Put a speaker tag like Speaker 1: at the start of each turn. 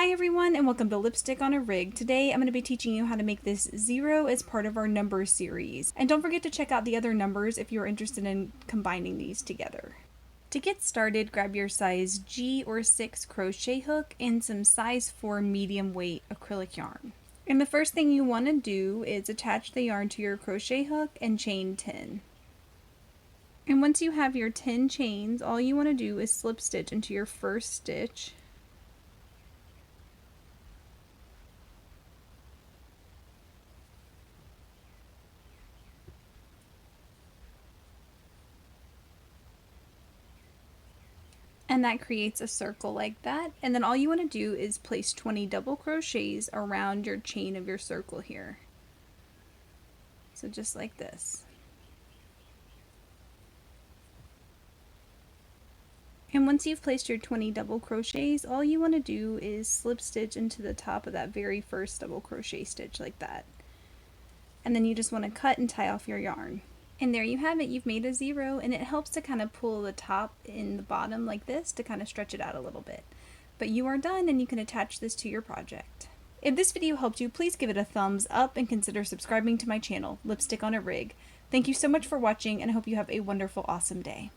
Speaker 1: Hi everyone and welcome to Lipstick on a Rig. Today I'm going to be teaching you how to make this 0 as part of our number series. And don't forget to check out the other numbers if you're interested in combining these together. To get started, grab your size G or 6 crochet hook and some size 4 medium weight acrylic yarn. And the first thing you want to do is attach the yarn to your crochet hook and chain 10. And once you have your 10 chains, all you want to do is slip stitch into your first stitch. And that creates a circle like that. And then all you want to do is place 20 double crochets around your chain of your circle here. So just like this. And once you've placed your 20 double crochets, all you want to do is slip stitch into the top of that very first double crochet stitch like that. And then you just want to cut and tie off your yarn. And there you have it, you've made a 0, and it helps to kind of pull the top in the bottom like this to kind of stretch it out a little bit. But you are done and you can attach this to your project. If this video helped you, please give it a thumbs up and consider subscribing to my channel, Lipstick on a Rig. Thank you so much for watching and I hope you have a wonderful, awesome day.